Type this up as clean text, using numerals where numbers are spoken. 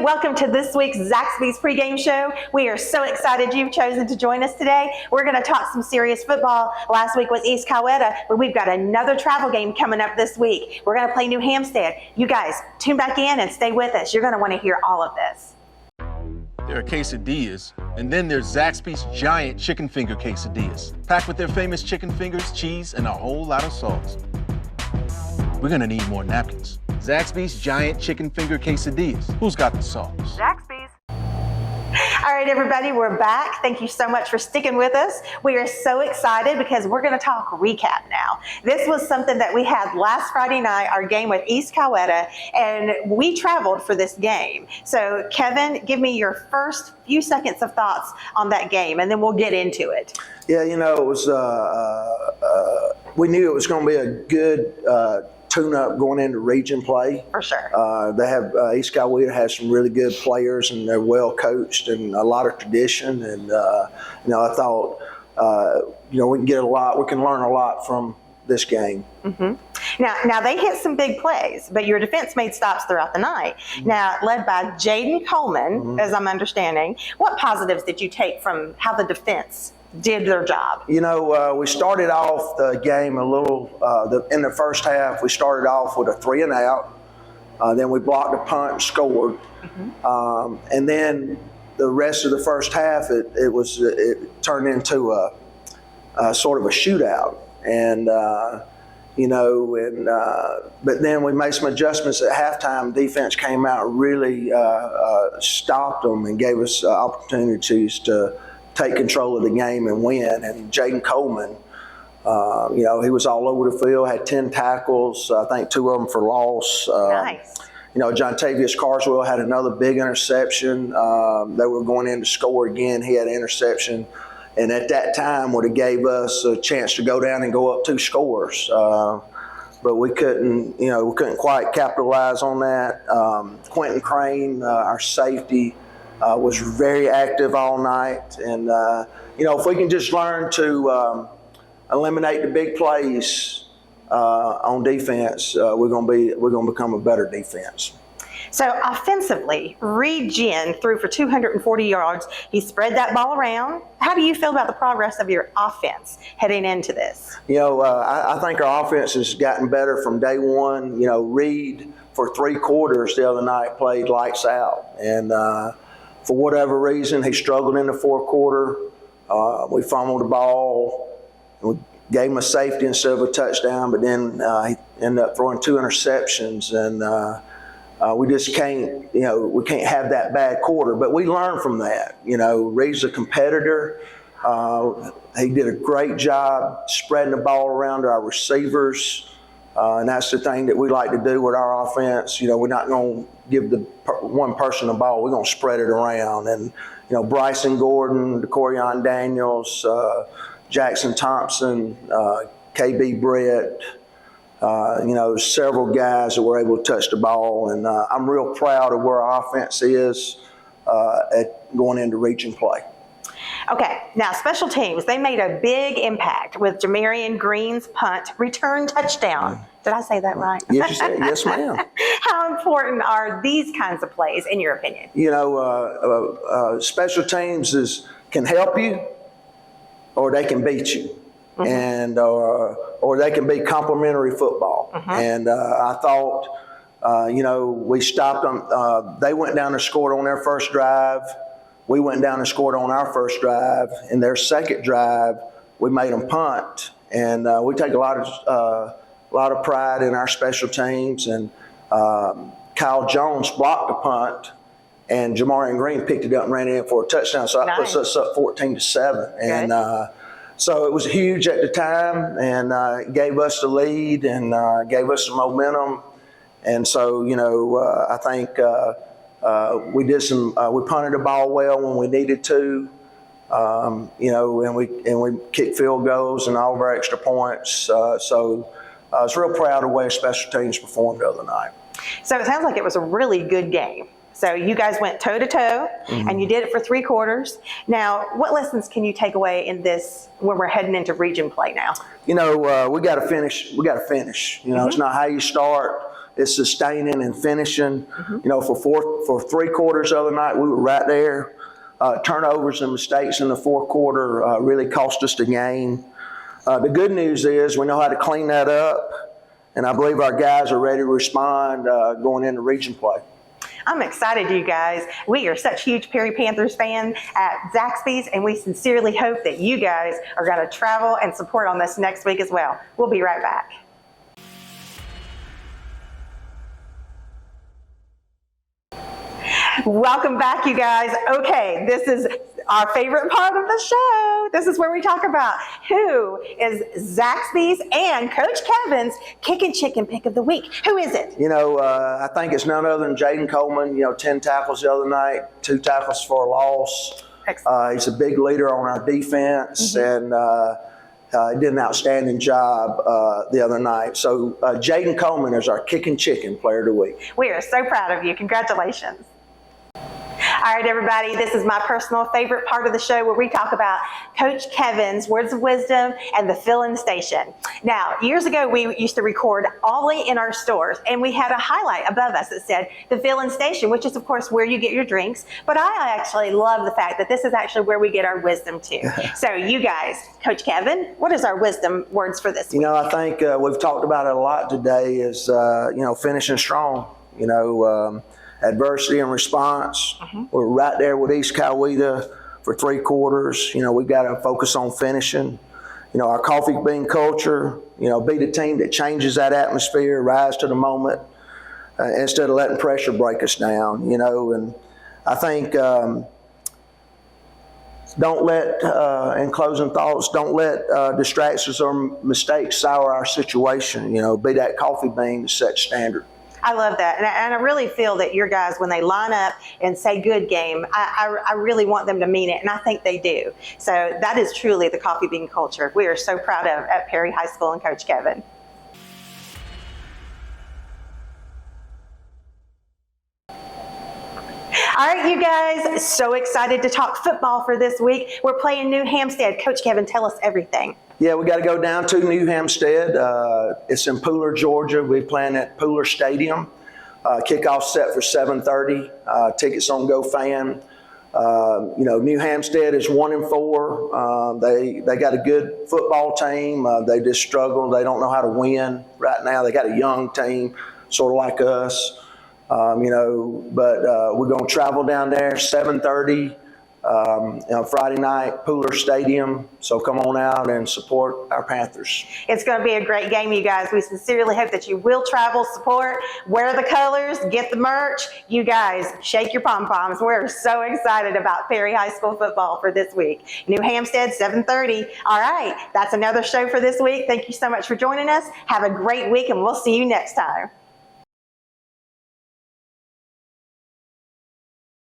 Welcome to this week's Zaxby's pregame show. We are so excited you've chosen to join us today. We're going to talk some serious football. Last week was East Coweta, but we've got another travel game coming up this week. We're going to play New Hampstead. You guys, tune back in and stay with us. You're going to want to hear all of this. There are quesadillas, and then there's Zaxby's giant chicken finger quesadillas, packed with their famous chicken fingers, cheese, and a whole lot of sauce. We're gonna need more napkins. Zaxby's giant chicken finger quesadillas. Who's got the sauce? Zaxby's. All right, everybody, we're back. Thank you so much for sticking with us. We are so excited because we're going to talk recap now. This was something that we had last Friday night, our game with East Coweta, and we traveled for this game. So, Kevin, give me your first few seconds of thoughts on that game, and then we'll get into it. Yeah, you know, it was. We knew it was going to be a good tune-up going into region play. For sure. They have East Coweta has some really good players, and they're well coached and a lot of tradition. And you know, I thought you know, we can get a lot. We can learn a lot from this game. Mm-hmm. Now they hit some big plays, but your defense made stops throughout the night. Mm-hmm. Now, led by Jaden Coleman, mm-hmm. as I'm understanding. What positives did you take from how the defense did their job? You know, we started off the game a little, in the first half, we started off with a 3 and out. Then we blocked a punt and scored. Mm-hmm. And then the rest of the first half, it turned into a sort of a shootout. And, you know, but then we made some adjustments at halftime. Defense came out and really stopped them and gave us opportunities to take control of the game and win. And Jaden Coleman, you know, he was all over the field, had 10 tackles, I think 2 of them for loss. Nice. You know, John Tavius Carswell had another big interception. They were going in to score again. He had an interception. And at that time would have gave us a chance to go down and go up 2 scores. But we couldn't, you know, we couldn't quite capitalize on that. Quentin Crane, our safety, was very active all night. And, you know, if we can just learn to eliminate the big plays on defense, we're going to become a better defense. So offensively, Reed Ginn threw for 240 yards. He spread that ball around. How do you feel about the progress of your offense heading into this? You know, I think our offense has gotten better from day one. You know, Reed, for 3 quarters the other night, played lights out. And for whatever reason, he struggled in the 4th quarter. We fumbled the ball. We gave him a safety instead of a touchdown, but then he ended up throwing 2 interceptions. And we just can't, you know, we can't have that bad quarter. But we learn from that. You know, Reed's a competitor. He did a great job spreading the ball around to our receivers. And that's the thing that we like to do with our offense. You know, we're not going to give the one person the ball. We're going to spread it around. And, you know, Bryson Gordon, DeCorian Daniels, Jackson Thompson, KB Brett, you know, several guys that were able to touch the ball. And I'm real proud of where our offense is at going into region play. Okay, now special teams, they made a big impact with Jamarian Green's punt return touchdown. Did I say that right? Yes, you said. Yes, ma'am. How important are these kinds of plays in your opinion? You know, special teams can help you or they can beat you. Mm-hmm. And or they can be complementary football. Mm-hmm. And I thought, you know, we stopped them. They went down and scored on their first drive. We went down and scored on our first drive. In their second drive, we made them punt. And we take a lot of pride in our special teams. And Kyle Jones blocked the punt, and Jamarian Green picked it up and ran it in for a touchdown. So that puts us up 14-7. And so it was huge at the time, and gave us the lead and gave us some momentum. And so, you know, I think we did we punted the ball well when we needed to, you know, and we kicked field goals and all of our extra points. So I was real proud of the way special teams performed the other night. So it sounds like it was a really good game. So you guys went toe-to-toe, mm-hmm. and you did it for 3 quarters. Now, what lessons can you take away in this when we're heading into region play now? You know, we got to finish. We got to finish. You know, mm-hmm. It's not how you start. is sustaining and finishing. You know, for 3 quarters the other night, we were right there. Turnovers and mistakes in the 4th quarter really cost us the game. The good news is we know how to clean that up, and I believe our guys are ready to respond going into region play. I'm excited, you guys. We are such huge Perry Panthers fans at Zaxby's, and we sincerely hope that you guys are going to travel and support on this next week as well. We'll be right back. Welcome back, you guys. Okay, this is our favorite part of the show. This is where we talk about who is Zaxby's and Coach Kevin's Kickin' Chicken Pick of the Week. Who is it? You know, I think it's none other than Jaden Coleman. You know, 10 tackles the other night, 2 tackles for a loss. He's a big leader on our defense, and he did an outstanding job the other night. So Jaden Coleman is our Kickin' Chicken Player of the Week. We are so proud of you. Congratulations. All right, everybody, this is my personal favorite part of the show where we talk about Coach Kevin's words of wisdom and the fill-in station. Now, years ago, we used to record only in our stores, and we had a highlight above us that said the fill-in station, which is, of course, where you get your drinks. But I actually love the fact that this is actually where we get our wisdom, too. So you guys, Coach Kevin, what is our wisdom words for this week? You know, I think we've talked about it a lot today is, you know, finishing strong, you know, adversity and response. We're right there with East Coweta for 3 quarters. You know, we've got to focus on finishing. You know, our coffee bean culture, you know, be the team that changes that atmosphere, rise to the moment instead of letting pressure break us down, you know. And I think don't let, in closing thoughts, don't let distractions or mistakes sour our situation. You know, be that coffee bean that sets standard. I love that. And I really feel that your guys, when they line up and say good game, I really want them to mean it. And I think they do. So that is truly the coffee bean culture we are so proud of at Perry High School and Coach Kevin. All right, you guys, so excited to talk football for this week. We're playing New Hampstead. Coach Kevin, tell us everything. Yeah, we got to go down to New Hampstead. It's in Pooler, Georgia. We're playing at Pooler Stadium. Kickoff set for 7:30. Tickets on GoFan. You know, New Hampstead is 1-4. They got a good football team. They just struggle. They don't know how to win right now. They got a young team, sort of like us. You know, but we're going to travel down there 7:30. You know, Friday night, Pooler Stadium. So come on out and support our Panthers. It's going to be a great game, you guys. We sincerely hope that you will travel, support, wear the colors, get the merch. You guys, shake your pom-poms. We're so excited about Perry High School football for this week. New Hampstead, 7:30. All right, that's another show for this week. Thank you so much for joining us. Have a great week, and we'll see you next time.